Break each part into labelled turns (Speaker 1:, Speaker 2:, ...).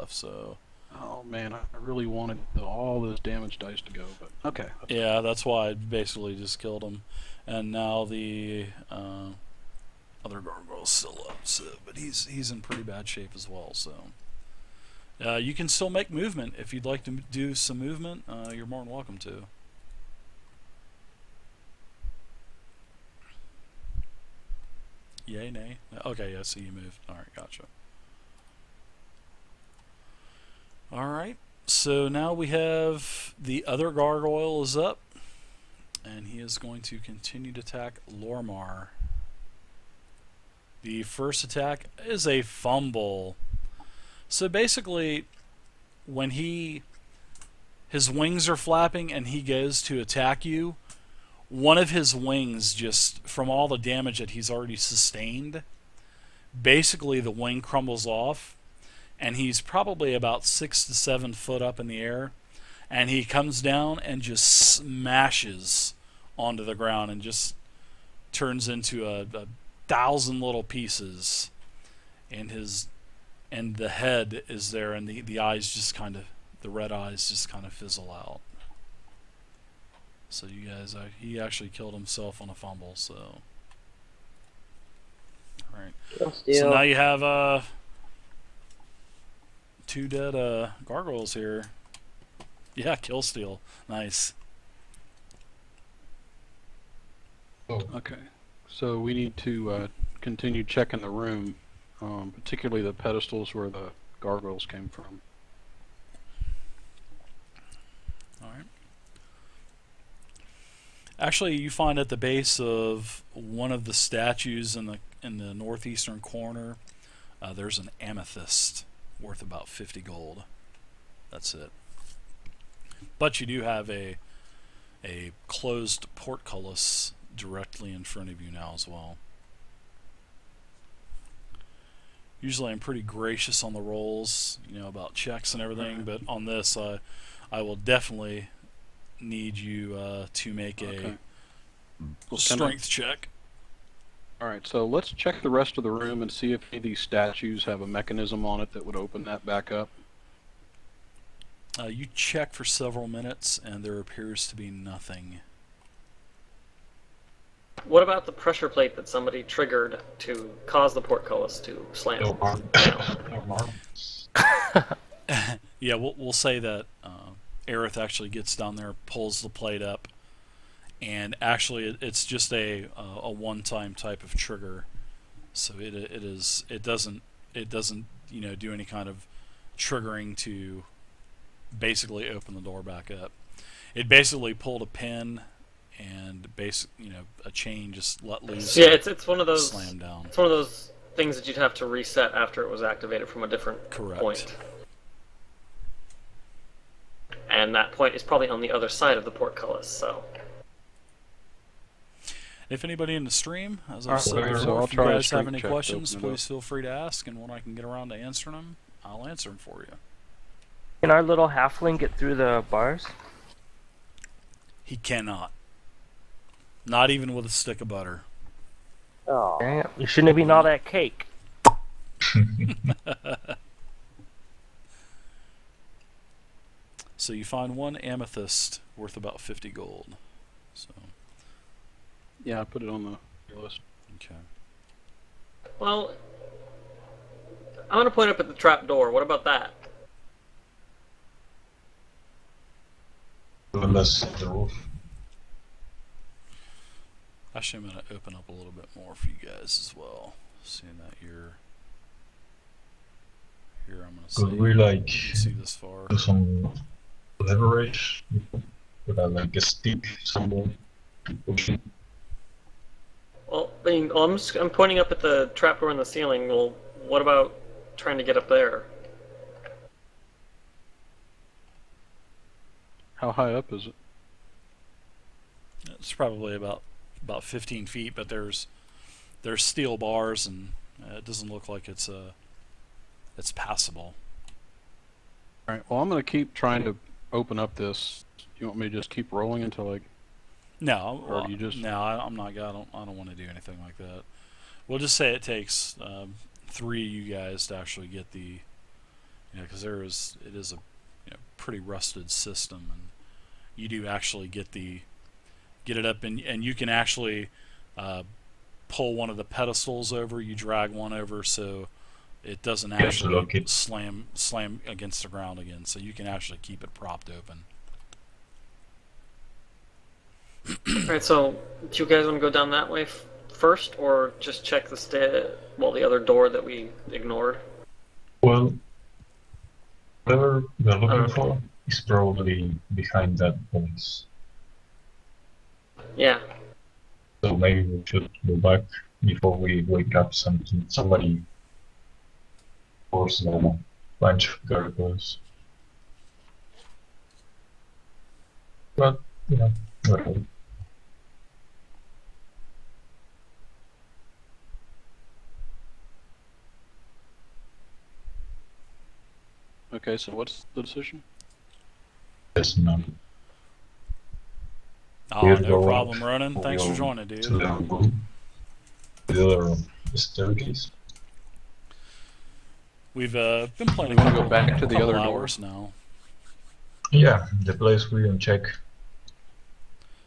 Speaker 1: stuff. So
Speaker 2: Oh man, I really wanted all those damage dice to go, but okay.
Speaker 1: yeah, that's why I basically just killed him, and now the other gargoyle's still up. So, but he's in pretty bad shape as well. So you can still make movement if you'd like to do some movement. You're more than welcome to. Yay, nay. Okay, yeah, see you moved. All right, gotcha. All right, so now we have the other gargoyle is up, and he is going to continue to attack Lormar. The first attack is a fumble. So basically, when his wings are flapping and he goes to attack you, one of his wings, just from all the damage that he's already sustained, basically the wing crumbles off, and he's probably about 6 to 7 foot up in the air, and he comes down and just smashes onto the ground and just turns into a thousand little pieces, and the head is there, and the eyes just kind of, the red eyes just kind of fizzle out. So you guys, he actually killed himself on a fumble. So, all right. So now you have 2 dead gargoyles here. Yeah, kill steal. Nice.
Speaker 2: Okay, so we need to continue checking the room, particularly the pedestals where the gargoyles came from.
Speaker 1: All right. Actually, you find at the base of one of the statues in the northeastern corner, there's an amethyst worth about 50 gold. That's it. But you do have a closed portcullis directly in front of you now as well. Usually I'm pretty gracious on the rolls, about checks and everything, but on this I will definitely need you to make a strength check.
Speaker 2: Alright, so let's check the rest of the room and see if any of these statues have a mechanism on it that would open that back up.
Speaker 1: You check for several minutes, and there appears to be nothing.
Speaker 3: What about the pressure plate that somebody triggered to cause the portcullis to slam?
Speaker 1: Yeah, we'll say that Aerith actually gets down there, pulls the plate up, and actually it's just a one-time type of trigger, so it doesn't do any kind of triggering to basically open the door back up. It basically pulled a pin and a chain just let loose.
Speaker 3: Yeah, it's one of those
Speaker 1: slam down.
Speaker 3: It's one of those things that you'd have to reset after it was activated from a different point. And that point is probably on the other side of the portcullis, so.
Speaker 1: If anybody in the stream, as I've said before,
Speaker 2: so
Speaker 1: if you guys have any questions, please feel free to ask, and when I can get around to answering them, I'll answer them for you.
Speaker 4: Can our little halfling get through the bars?
Speaker 1: He cannot. Not even with a stick of butter.
Speaker 4: Oh. Damn, you shouldn't have eaten all that cake.
Speaker 1: So you find one amethyst worth about 50 gold. So.
Speaker 2: Yeah, I put it on the list.
Speaker 1: Okay.
Speaker 3: Well, I'm gonna point up at the trap door. What about that?
Speaker 1: Actually, I'm going to open up a little bit more for you guys as well. Seeing that you're here, I'm going to
Speaker 5: Could we
Speaker 1: see this far.
Speaker 5: do some leverage? Could I a stick somewhere?
Speaker 3: Well, I'm pointing up at the trap door in the ceiling. Well, what about trying to get up there?
Speaker 2: How high up is it?
Speaker 1: It's probably about 15 feet, but there's steel bars, and it doesn't look like it's passable.
Speaker 2: All right. Well, I'm going to keep trying to open up this. You want me to just keep rolling until I?
Speaker 1: No,
Speaker 2: or you just?
Speaker 1: No, I'm not. I don't want to do anything like that. We'll just say it takes 3 of you guys to actually get the Yeah, because it is a pretty rusted system, and you do actually get it up, and you can actually pull one of the pedestals over. You drag one over so it doesn't
Speaker 5: Yes,
Speaker 1: actually
Speaker 5: lock it.
Speaker 1: slam against the ground again. So you can actually keep it propped open.
Speaker 3: Alright, so do you guys want to go down that way first, or just check the other door that we ignored?
Speaker 5: Well, whatever we're looking
Speaker 3: Uh.
Speaker 5: for is probably behind that place.
Speaker 3: Yeah.
Speaker 5: So maybe we should go back before we wake up somebody or some bunch of gargoyles. But, whatever.
Speaker 2: Okay, so what's the decision?
Speaker 5: There's none.
Speaker 1: Oh,
Speaker 5: We'll
Speaker 1: no
Speaker 5: go
Speaker 1: problem,
Speaker 5: up.
Speaker 1: Ronan. Thanks for
Speaker 5: We'll
Speaker 1: joining,
Speaker 5: To
Speaker 1: dude.
Speaker 5: the room. The other room, the staircase.
Speaker 1: We've been playing a
Speaker 2: You wanna
Speaker 1: couple,
Speaker 2: go back to the
Speaker 1: couple
Speaker 2: other door?
Speaker 1: hours now.
Speaker 5: Yeah, the place we didn't check.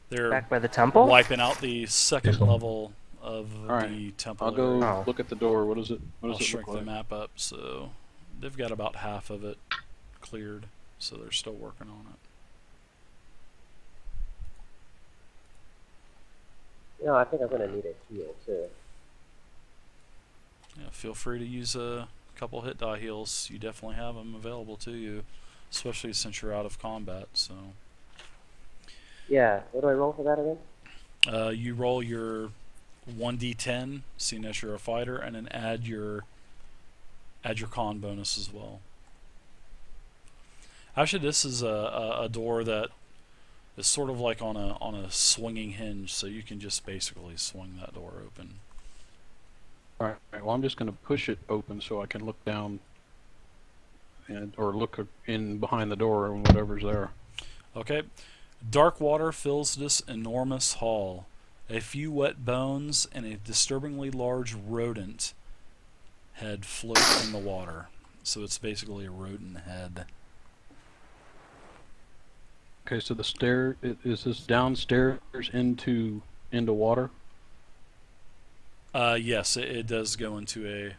Speaker 1: They're
Speaker 4: Back by the temple?
Speaker 1: wiping out the second
Speaker 5: This one.
Speaker 1: level of
Speaker 2: Alright,
Speaker 1: the temple.
Speaker 2: I'll go
Speaker 1: area.
Speaker 4: Oh.
Speaker 2: look at the door. What does it
Speaker 1: I'll
Speaker 2: look
Speaker 1: shrink the
Speaker 2: like?
Speaker 1: map up, so they've got about half of it cleared, so they're still working on it.
Speaker 4: I think I'm gonna need a heal too.
Speaker 1: Yeah, feel free to use a couple hit die heals. You definitely have them available to you, especially since you're out of combat. So
Speaker 4: Yeah, what do I roll for that again?
Speaker 1: you roll your 1d10, seeing as you're a fighter, and then add your con bonus as well. Actually, this is a door that is sort of like on a swinging hinge, so you can just basically swing that door open.
Speaker 2: Alright, well I'm just going to push it open so I can look down or look in behind the door and whatever's there.
Speaker 1: Okay. Dark water fills this enormous hall. A few wet bones and a disturbingly large rodent head float in the water. So it's basically a rodent head.
Speaker 2: Okay, so is this downstairs into water?
Speaker 1: Yes, it does go into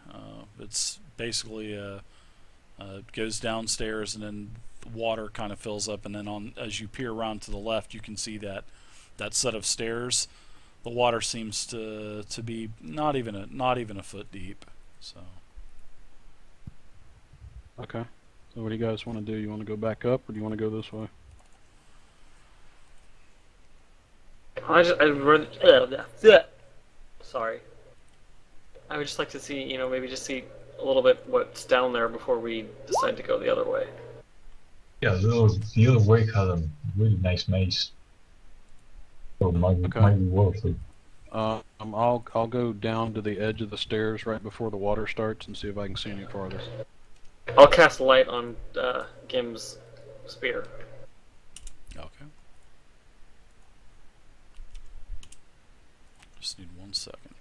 Speaker 1: it's basically it goes downstairs, and then the water kind of fills up, and then as you peer around to the left, you can see that set of stairs. The water seems to be not even a foot deep. So
Speaker 2: Okay. So what do you guys want to do? You want to go back up or do you want to go this way?
Speaker 3: Sorry. I would just like to see, maybe just see a little bit what's down there before we decide to go the other way.
Speaker 5: Yeah, the other way had a really nice maze. So it might be worth it.
Speaker 2: I'll go down to the edge of the stairs right before the water starts and see if I can see any farther.
Speaker 3: I'll cast light on Gim's spear.
Speaker 1: okay. Just need 1 second.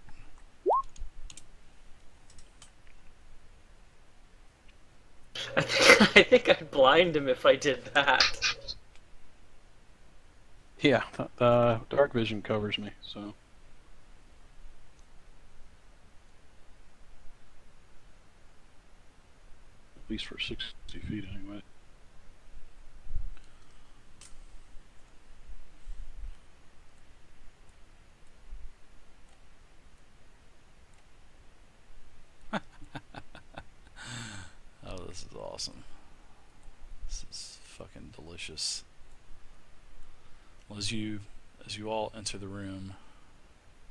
Speaker 3: I think I'd blind him if I did that.
Speaker 2: Yeah, dark vision covers me, so. At least for 60 feet anyway.
Speaker 1: Oh, this is awesome. This is fucking delicious. Well, as you all enter the room,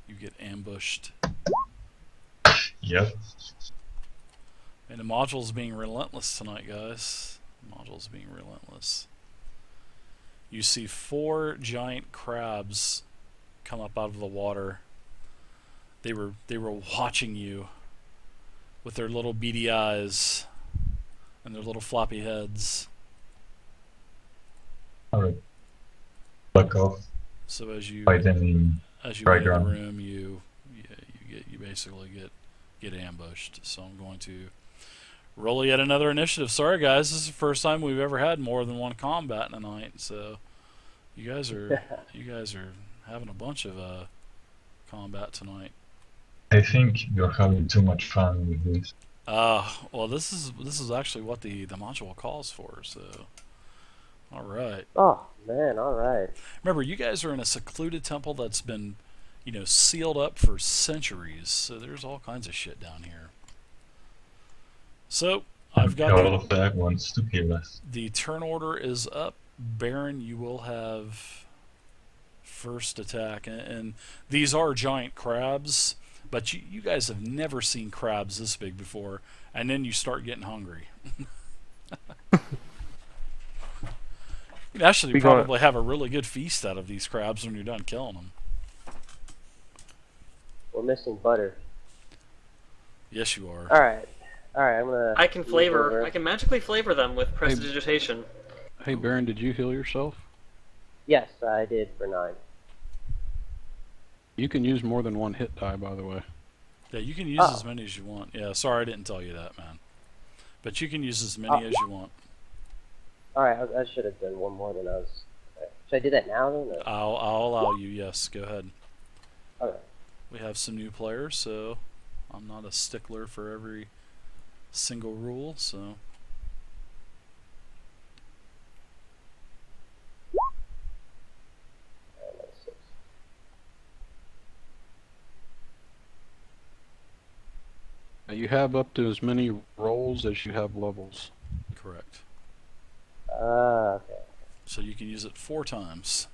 Speaker 1: you get ambushed.
Speaker 5: Yep.
Speaker 1: And the module's being relentless tonight, guys. The module's being relentless. You see 4 giant crabs come up out of the water. They were watching you with their little beady eyes and their little floppy heads.
Speaker 5: Alright. Back off.
Speaker 1: So as you
Speaker 5: Fight them in. Right
Speaker 1: enter the
Speaker 5: around.
Speaker 1: room, you basically get ambushed. So I'm going to Roll yet another initiative. Sorry, guys. This is the first time we've ever had more than one combat in a night. So, you guys are having a bunch of combat tonight.
Speaker 5: I think you're having too much fun with this.
Speaker 1: Well, this is actually what the module calls for. So, all right.
Speaker 4: Oh man, all right.
Speaker 1: Remember, you guys are in a secluded temple that's been, sealed up for centuries. So there's all kinds of shit down here. So I've got
Speaker 5: All of that wants to kill us.
Speaker 1: the turn order is up. Baron, you will have first attack, and these are giant crabs, but you guys have never seen crabs this big before, and then you start getting hungry. You'd actually
Speaker 4: We gonna-
Speaker 1: probably have a really good feast out of these crabs when you're done killing them.
Speaker 4: We're missing butter.
Speaker 1: Yes, you are.
Speaker 4: All right, I'm gonna.
Speaker 3: I can
Speaker 4: move
Speaker 3: flavor.
Speaker 4: over.
Speaker 3: I can magically flavor them with prestidigitation.
Speaker 2: Hey, Baron, did you heal yourself?
Speaker 4: Yes, I did for 9.
Speaker 2: You can use more than one hit die, by the way.
Speaker 1: Yeah, you can use as many as you want. Yeah, sorry I didn't tell you that, man. But you can use as many as you want.
Speaker 4: All right, I should have done one more than I was. Should I do that now then? Or?
Speaker 1: I'll allow you. Yes, go ahead.
Speaker 4: Okay.
Speaker 1: We have some new players, so I'm not a stickler for every single rule. So
Speaker 4: That's 6.
Speaker 2: Now, you have up to as many rolls as you have levels.
Speaker 1: correct.
Speaker 4: Okay.
Speaker 1: So you can use it 4 times,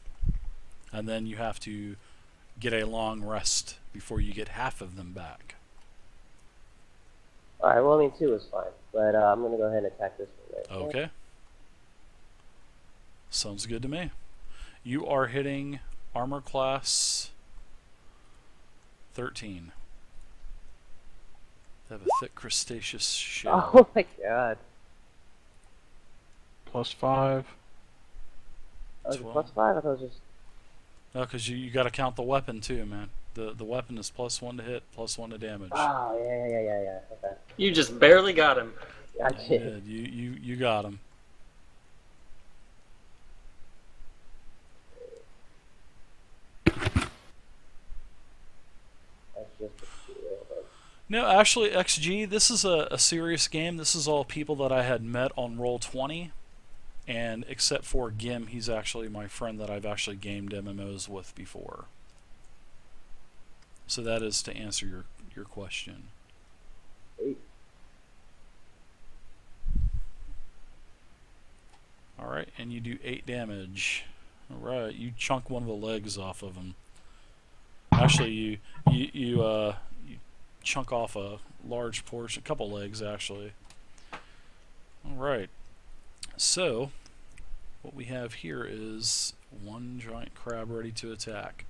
Speaker 1: and then you have to get a long rest before you get half of them back.
Speaker 4: All right. Well, I mean 2 is fine, but I'm gonna go ahead and attack this one. Right?
Speaker 1: Okay. Sounds good to me. You are hitting armor class 13. They have a thick crustaceous shell.
Speaker 4: Oh my god.
Speaker 2: +5.
Speaker 4: Oh, is it
Speaker 1: 12.
Speaker 4: +5? I thought it was just.
Speaker 1: No, because you got to count the weapon too, man. The weapon is +1 to hit, +1 to damage.
Speaker 4: Oh yeah. Okay.
Speaker 3: You just barely got him.
Speaker 4: I
Speaker 1: You
Speaker 4: did.
Speaker 1: did. You got him.
Speaker 4: That's just a 2, but-
Speaker 1: No, actually, XG, this is a serious game. This is all people that I had met on Roll20. And except for Gim, he's actually my friend that I've actually gamed MMOs with before. So that is to answer your question.
Speaker 4: 8.
Speaker 1: Alright, and you do 8 damage. Alright, you chunk one of the legs off of him. Actually, you chunk off a large portion, a couple legs actually. Alright, so what we have here is one giant crab ready to attack.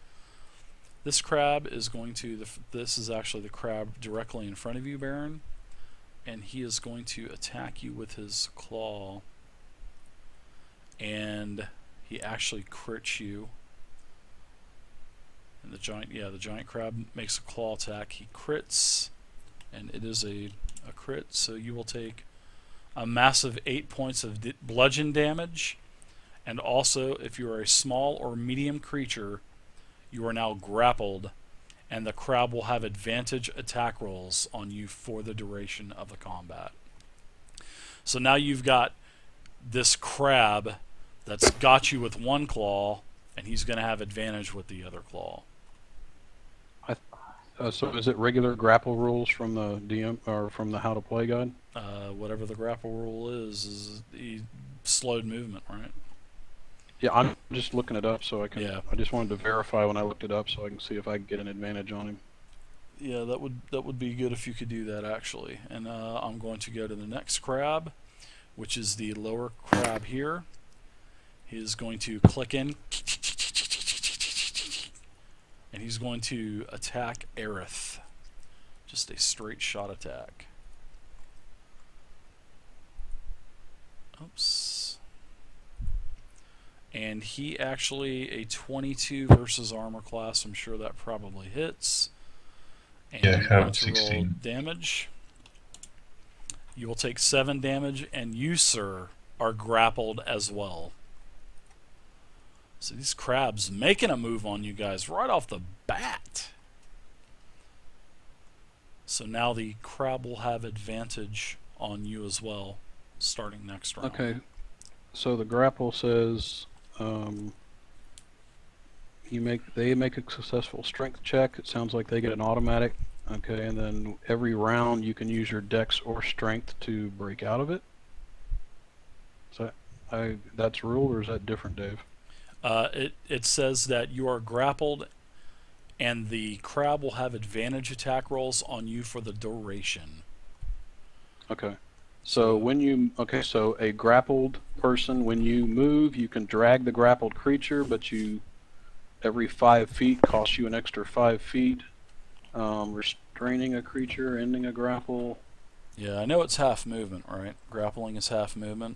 Speaker 1: This crab is going to, this is actually the crab directly in front of you, Baron, and he is going to attack you with his claw. And he actually crits you. And the giant crab makes a claw attack. He crits, and it is a crit. So you will take a massive 8 points of bludgeon damage. And also, if you are a small or medium creature, you are now grappled, and the crab will have advantage attack rolls on you for the duration of the combat. So now you've got this crab that's got you with one claw, and he's going to have advantage with the other claw.
Speaker 2: So is it regular grapple rules from the DM or from the How to Play guide?
Speaker 1: Whatever the grapple rule is the slowed movement, right?
Speaker 2: Yeah, I'm just looking it up so I can.
Speaker 1: Yeah.
Speaker 2: I just wanted to verify when I looked it up so I can see if I can get an advantage on him.
Speaker 1: Yeah, that would be good if you could do that actually. And I'm going to go to the next crab, which is the lower crab here. He is going to click in, and he's going to attack Aerith. Just a straight shot attack. Oops. And he actually, a 22 versus armor class, I'm sure that probably hits. And
Speaker 5: Yeah, I
Speaker 1: I'm
Speaker 5: have
Speaker 1: going to roll
Speaker 5: 16.
Speaker 1: damage. You will take 7 damage, and you, sir, are grappled as well. So these crabs making a move on you guys right off the bat. So now the crab will have advantage on you as well, starting next round.
Speaker 2: Okay. So the grapple says they make a successful strength check. It sounds like they get an automatic. Okay, and then every round you can use your dex or strength to break out of it. So that's rule, or is that different, Dave?
Speaker 1: It says that you are grappled, and the crab will have advantage attack rolls on you for the duration.
Speaker 2: Okay. So so a grappled person, when you move, you can drag the grappled creature, but every 5 feet costs you an extra 5 feet. Restraining a creature, ending a grapple.
Speaker 1: Yeah, I know it's half movement, right? Grappling is half movement.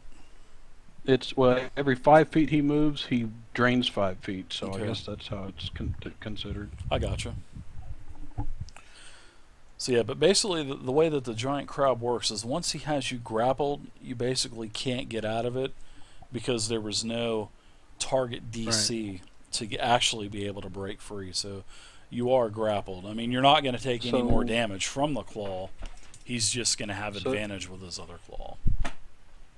Speaker 2: Every 5 feet he moves, he drains 5 feet. So
Speaker 1: Okay.
Speaker 2: I guess that's how it's considered.
Speaker 1: I gotcha. So yeah, but basically the way that the giant crab works is once he has you grappled, you basically can't get out of it because there was no target DC to actually be able to break free. So you are grappled. I mean, you're not going to take any more damage from the claw. He's just going to have advantage with his other claw.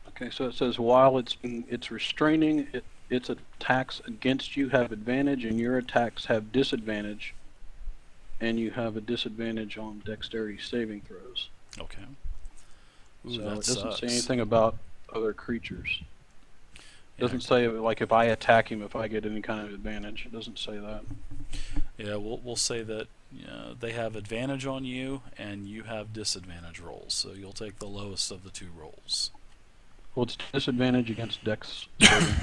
Speaker 2: Okay, so it says while it's restraining, its attacks against you have advantage, and your attacks have disadvantage, and you have a disadvantage on dexterity saving throws.
Speaker 1: Okay. Ooh,
Speaker 2: So
Speaker 1: that
Speaker 2: it doesn't
Speaker 1: sucks.
Speaker 2: say anything about other creatures. It doesn't say like if I attack him, if I get any kind of advantage. It doesn't say that.
Speaker 1: Yeah, we'll say that they have advantage on you, and you have disadvantage rolls. So you'll take the lowest of the 2 rolls.
Speaker 2: Well, it's disadvantage against dex saving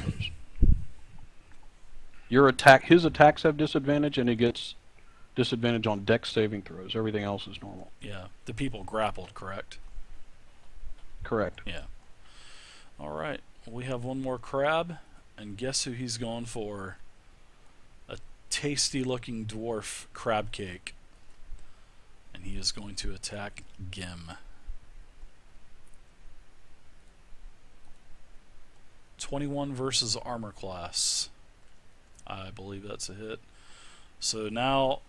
Speaker 2: throws. His attacks have disadvantage, and he gets disadvantage on dex saving throws. Everything else is normal.
Speaker 1: Yeah, the people grappled, correct?
Speaker 2: Correct.
Speaker 1: Yeah. All right, we have one more crab, and guess who he's going for? A tasty-looking dwarf crab cake, and he is going to attack Gim. 21 versus armor class. I believe that's a hit. So now,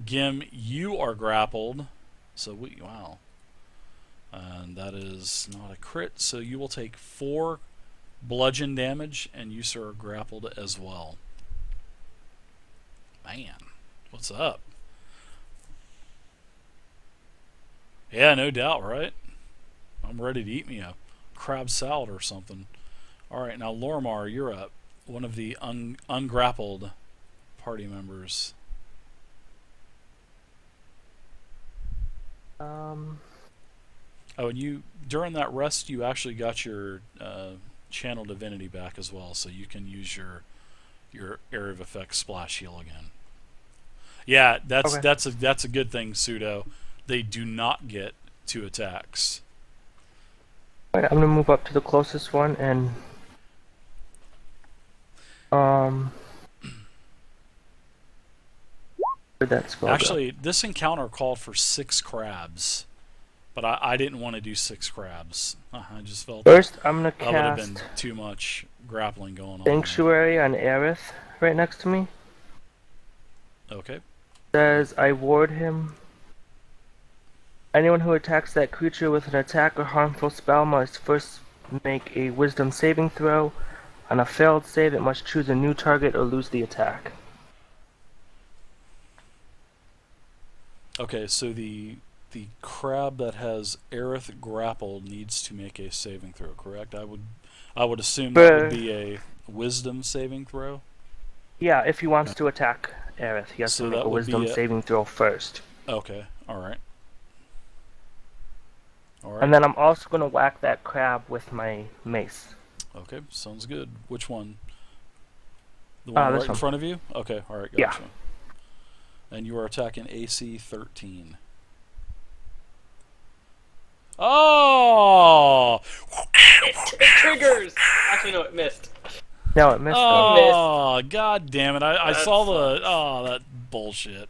Speaker 1: Gim, you are grappled. So wow. And that is not a crit, so you will take 4 bludgeon damage, and you, sir, are grappled as well. Man, what's up? Yeah, no doubt, right? I'm ready to eat me a crab salad or something. Alright, now Lormar, you're up. One of the ungrappled party members. Oh, and during that rest, you actually got your channel divinity back as well, so you can use your area of effect splash heal again. Yeah, that's a good thing, Pseudo. They do not get 2 attacks.
Speaker 6: Alright, I'm gonna move up to the closest one and where'd that spell go?
Speaker 1: Actually, this encounter called for 6 crabs, but I didn't want to do 6 crabs. I just felt
Speaker 6: First, I'm gonna
Speaker 1: that would have been
Speaker 6: cast
Speaker 1: too much grappling going on.
Speaker 6: Sanctuary on Aerith right next to me.
Speaker 1: Okay.
Speaker 6: Says I ward him. Anyone who attacks that creature with an attack or harmful spell must first make a wisdom saving throw. On a failed save, it must choose a new target or lose the attack.
Speaker 1: Okay, so the crab that has Aerith grappled needs to make a saving throw, correct? I would assume that would be a wisdom saving throw.
Speaker 6: Yeah, if he wants to attack Aerith, he has
Speaker 1: So
Speaker 6: to make
Speaker 1: that
Speaker 6: a
Speaker 1: would be
Speaker 6: wisdom
Speaker 1: a-
Speaker 6: saving throw first.
Speaker 1: Okay, alright. Alright.
Speaker 6: And then I'm also going to whack that crab with my mace.
Speaker 1: Okay, sounds good. Which one? The one
Speaker 6: this
Speaker 1: right in
Speaker 6: one.
Speaker 1: front of you? Okay, alright,
Speaker 6: Yeah.
Speaker 1: gotcha. And you are attacking AC 13. Oh!
Speaker 3: It triggers! Actually, no, it missed.
Speaker 6: No, it missed though.
Speaker 1: Oh, god damn it. I
Speaker 3: That
Speaker 1: saw
Speaker 3: sucks.
Speaker 1: that bullshit.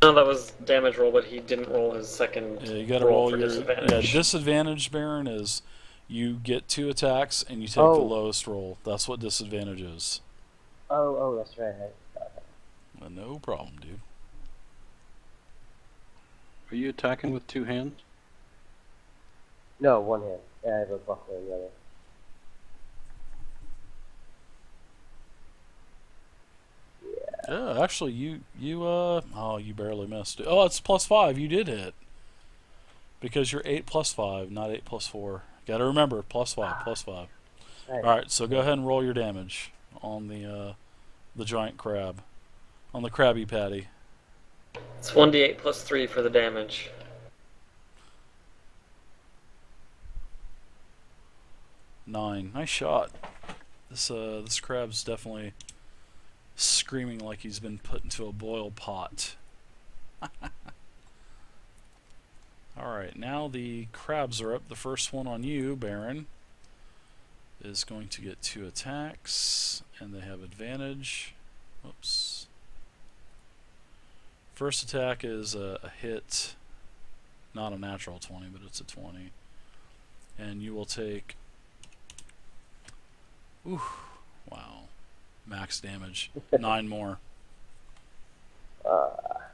Speaker 3: No, that was damage roll, but he didn't roll his second
Speaker 1: Yeah, you got to
Speaker 3: roll
Speaker 1: roll
Speaker 3: for
Speaker 1: your
Speaker 3: disadvantage.
Speaker 1: disadvantage. Baron is you get 2 attacks and you take the
Speaker 4: Oh.
Speaker 1: lowest roll. That's what disadvantage is.
Speaker 4: Oh, that's right.
Speaker 1: No problem, dude.
Speaker 2: Are you attacking with 2 hands?
Speaker 4: No, one hand. Yeah, I have a buckler in the other.
Speaker 1: Yeah, actually, you barely missed it. Oh, it's +5. You did hit because you're 8 + 5, not 8 + 4. Got to remember +5, +5.
Speaker 4: Right.
Speaker 1: All right, so go ahead and roll your damage on the giant crab, on the Krabby Patty.
Speaker 3: It's 1d8 plus 3 for the damage.
Speaker 1: 9. Nice shot. This crab's definitely screaming like he's been put into a boiled pot. Alright, now the crabs are up. The first one on you, Baron, is going to get 2 attacks, and they have advantage. Whoops. First attack is a hit, not a natural 20, but it's a 20. And you will take... Ooh, wow. Max damage. 9 more. Wow.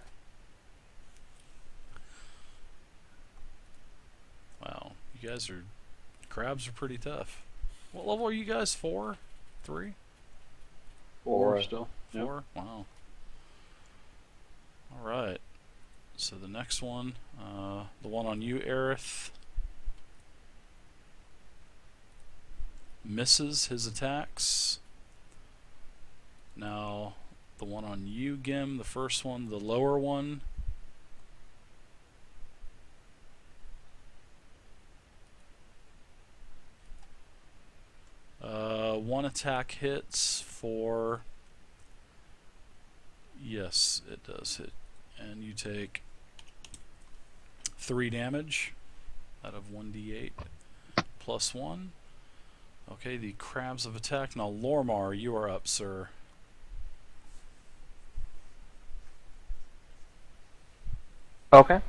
Speaker 1: You guys are... Crabs are pretty tough. What level are you guys? 4? 3?
Speaker 2: 4 still. Yep.
Speaker 1: 4? Wow. Alright. So the next one, the one on you, Aerith, misses his attacks. Now, the one on you, Gim, the first one, the lower one, one attack hits for... Yes, it does hit. And you take 3 damage out of 1d8 plus 1. Okay, the crabs have attacked. Now, Lormar, you are up, sir.
Speaker 6: Okay.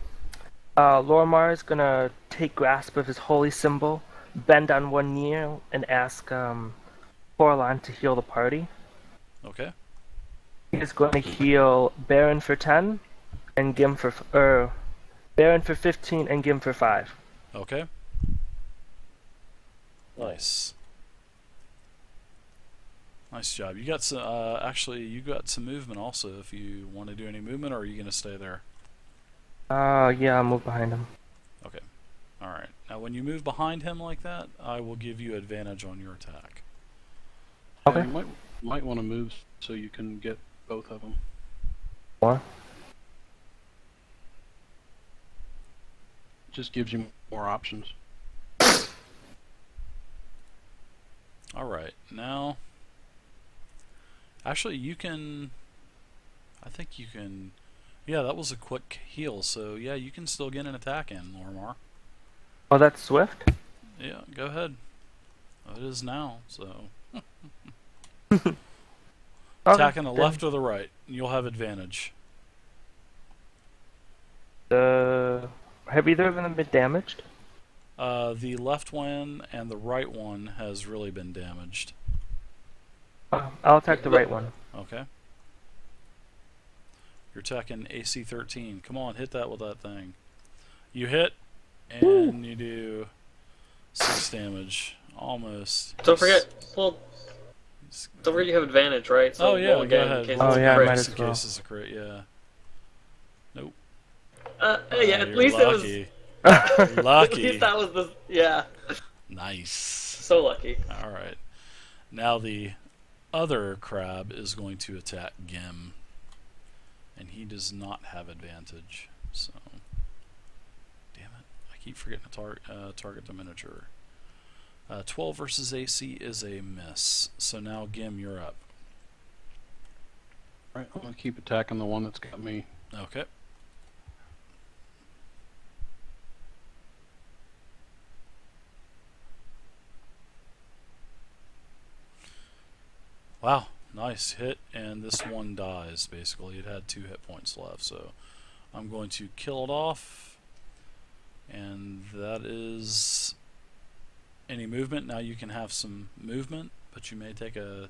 Speaker 6: Lormar is gonna take grasp of his holy symbol, bend on one knee, and ask Coraline to heal the party.
Speaker 1: Okay.
Speaker 6: He is going to heal Baron for 10, and Gim for Baron for 15, and Gim for 5.
Speaker 1: Okay. Nice. Nice job. You got some. Actually, you got some movement also. If you want to do any movement, or are you gonna stay there?
Speaker 6: Yeah, I'll move behind him.
Speaker 1: Okay. All right. Now, when you move behind him like that, I will give you advantage on your attack.
Speaker 6: Okay.
Speaker 2: Yeah, you might want to move so you can get both of them.
Speaker 6: More.
Speaker 2: Just gives you more options.
Speaker 1: All right. Now, actually, you can. I think you can. Yeah, that was a quick heal. So yeah, you can still get an attack in, Lormar.
Speaker 6: Oh, that's swift?
Speaker 1: Yeah, go ahead. It is now. So
Speaker 6: Okay,
Speaker 1: attacking the
Speaker 6: then.
Speaker 1: left or the right, you'll have advantage.
Speaker 6: Have either of them been damaged?
Speaker 1: The left one and the right one has really been damaged.
Speaker 6: I'll attack the right one.
Speaker 1: Okay. You're attacking AC 13. Come on, hit that with that thing. You hit, and you do 6 damage. Almost.
Speaker 3: Don't forget, well, don't forget you have advantage, right? So
Speaker 1: Oh yeah,
Speaker 3: roll
Speaker 1: go
Speaker 3: again in
Speaker 1: ahead.
Speaker 3: case
Speaker 6: Oh,
Speaker 3: it's a
Speaker 6: yeah, I
Speaker 3: crit.
Speaker 6: might
Speaker 1: Just
Speaker 6: as
Speaker 1: in
Speaker 6: well.
Speaker 1: case it's a crit, yeah. Nope.
Speaker 3: Yeah, at
Speaker 1: You're
Speaker 3: least
Speaker 1: lucky.
Speaker 3: You're
Speaker 1: Lucky.
Speaker 3: At least that was the yeah.
Speaker 1: Nice.
Speaker 3: So lucky.
Speaker 1: All right. Now the other crab is going to attack Gim, and he does not have advantage. So, damn it! I keep forgetting to target the miniature. 12 versus AC is a miss. So now Gim, you're up.
Speaker 2: Right, I'm gonna keep attacking the one that's got me.
Speaker 1: Okay. Wow, nice hit, and this one dies, basically. It had 2 hit points left, so I'm going to kill it off, and that is any movement. Now you can have some movement, but you may take a